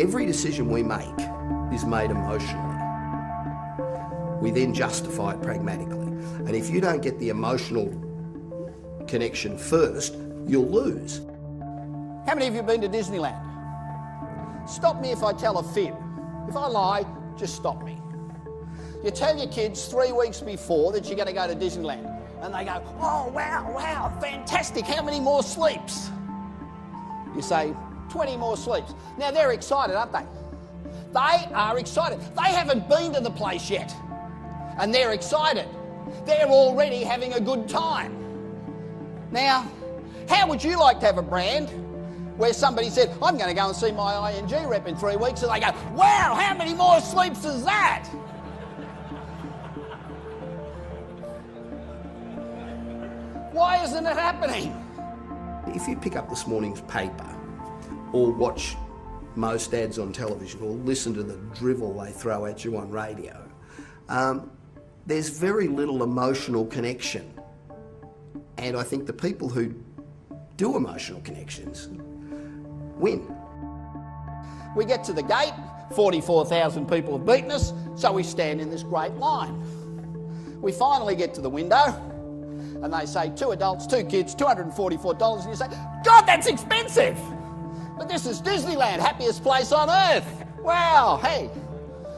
Every decision we make is made emotionally. We then justify it pragmatically. And if you don't get the emotional connection first, you'll lose. How many of you have been to Disneyland? Stop me if I tell a fib. If I lie, just stop me. You tell your kids 3 weeks before that you're going to go to Disneyland, and they go, oh, wow, fantastic, how many more sleeps? You say, 20 more sleeps. Now, they're excited, aren't they? They are excited. They haven't been to the place yet, and they're excited. They're already having a good time. Now, how would you like to have a brand where somebody said, I'm going to go and see my ING rep in 3 weeks, and they go, wow, how many more sleeps is that? Why isn't it happening? If you pick up this morning's paper or watch most ads on television or listen to the drivel they throw at you on radio, there's very little emotional connection. And I think the people who do emotional connections win. We get to the gate, 44,000 people have beaten us, so we stand in this great line. We finally get to the window, and they say 2 adults, 2 kids, $244, and you say, God, that's expensive! But this is Disneyland, happiest place on earth. Wow, hey.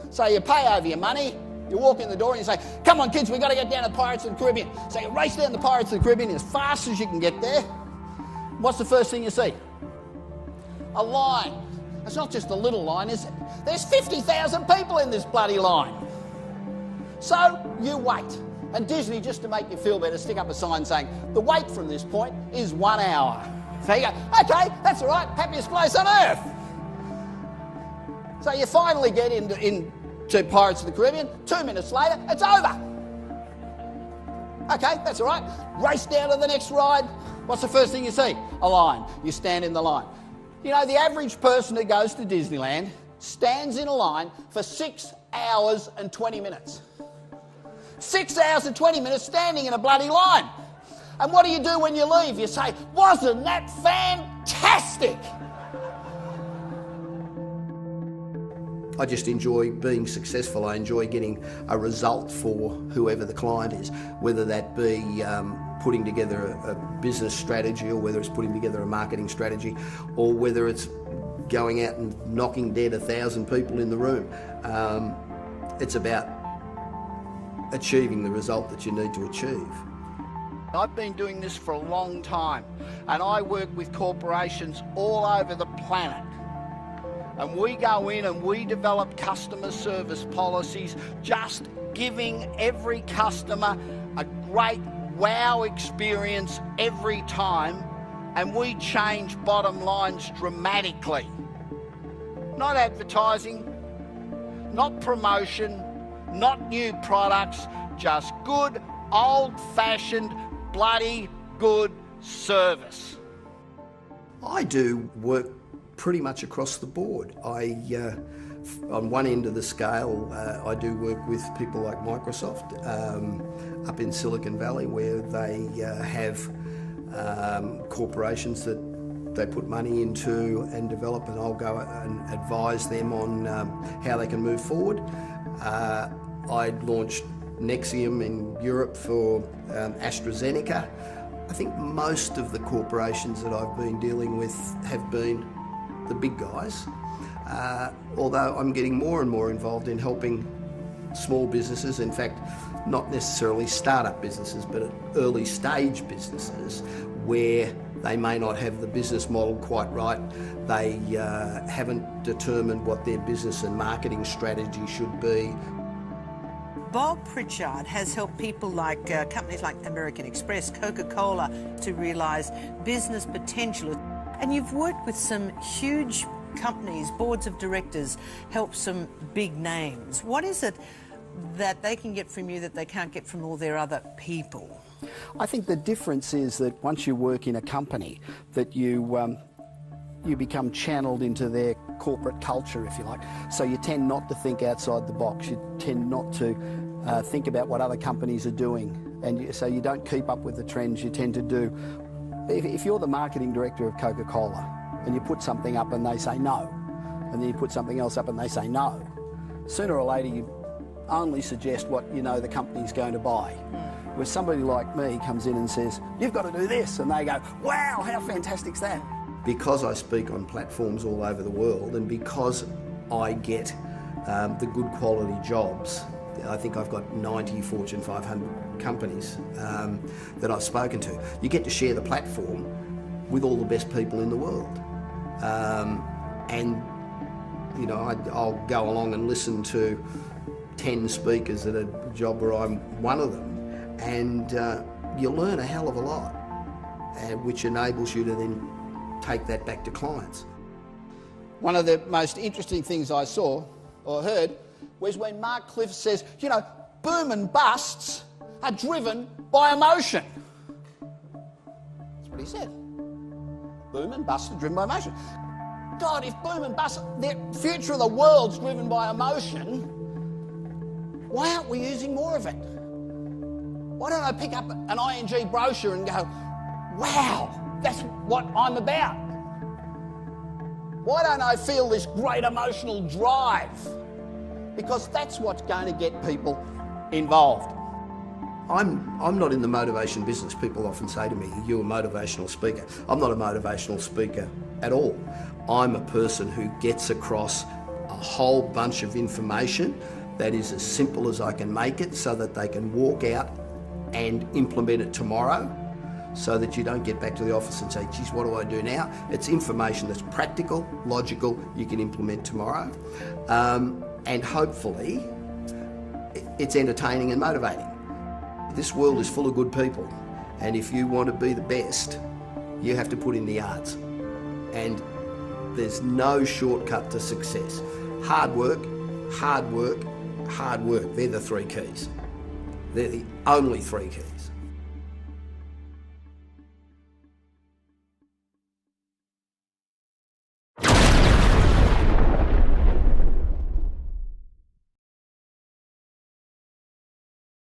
So you pay over your money, you walk in the door and you say, come on kids, we've got to get down to Pirates of the Caribbean. So you race down to Pirates of the Caribbean as fast as you can get there. What's the first thing you see? A line. It's not just a little line, is it? There's 50,000 people in this bloody line. So you wait. And Disney, just to make you feel better, stick up a sign saying, the wait from this point is 1 hour. So you go, okay, that's all right, happiest place on earth. So you finally get into Pirates of the Caribbean. 2 minutes later, it's over. Okay, that's all right. Race down to the next ride. What's the first thing you see? A line. You stand in the line. You know, the average person that goes to Disneyland stands in a line for 6 hours and 20 minutes. 6 hours and 20 minutes standing in a bloody line. And what do you do when you leave? You say, wasn't that fantastic? I just enjoy being successful. I enjoy getting a result for whoever the client is, whether that be putting together a business strategy, or whether it's putting together a marketing strategy, or whether it's going out and knocking dead 1,000 people in the room. It's about achieving the result that you need to achieve. I've been doing this for a long time, and I work with corporations all over the planet. And we go in and we develop customer service policies, just giving every customer a great wow experience every time, and we change bottom lines dramatically. Not advertising, not promotion, not new products, just good, old-fashioned, bloody good service. I do work pretty much across the board. On one end of the scale, I do work with people like Microsoft up in Silicon Valley, where they have corporations that they put money into and develop, and I'll go and advise them on how they can move forward. I launched Nexium in Europe for AstraZeneca. I think most of the corporations that I've been dealing with have been the big guys, although I'm getting more and more involved in helping small businesses, in fact, not necessarily start-up businesses, but early stage businesses where they may not have the business model quite right. They haven't determined what their business and marketing strategy should be. Bob Pritchard has helped people like companies like American Express, Coca-Cola, to realise business potential. And you've worked with some huge companies, boards of directors, help some big names. What is it that they can get from you that they can't get from all their other people? I think the difference is that once you work in a company, that you become channeled into their corporate culture, if you like. So you tend not to think outside the box. You tend not to think about what other companies are doing. And so you don't keep up with the trends. You tend to do... If you're the marketing director of Coca-Cola and you put something up and they say no, and then you put something else up and they say no. Sooner or later you only suggest what you know the company's going to buy. Where somebody like me comes in and says, you've got to do this, and they go, wow, how fantastic's that? Because I speak on platforms all over the world and because I get the good quality jobs, I think I've got 90 Fortune 500 companies that I've spoken to. You get to share the platform with all the best people in the world. And, you know, I'll go along and listen to 10 speakers at a job where I'm one of them, and you learn a hell of a lot, which enables you to then take that back to clients. One of the most interesting things I saw or heard was when Mark Cliff says, you know, boom and busts are driven by emotion. That's what he said. Boom and busts are driven by emotion. God, if boom and bust, the future of the world's driven by emotion, why aren't we using more of it? Why don't I pick up an ING brochure and go, wow, that's what I'm about? Why don't I feel this great emotional drive? Because that's what's going to get people involved. I'm not in the motivation business. People often say to me, you're a motivational speaker. I'm not a motivational speaker at all. I'm a person who gets across a whole bunch of information that is as simple as I can make it so that they can walk out and implement it tomorrow, so that you don't get back to the office and say, geez, what do I do now? It's information that's practical, logical, you can implement tomorrow. And hopefully it's entertaining and motivating. This world is full of good people, and if you want to be the best, you have to put in the yards. And there's no shortcut to success. Hard work, hard work, hard work. They're the three keys. They're the only three keys.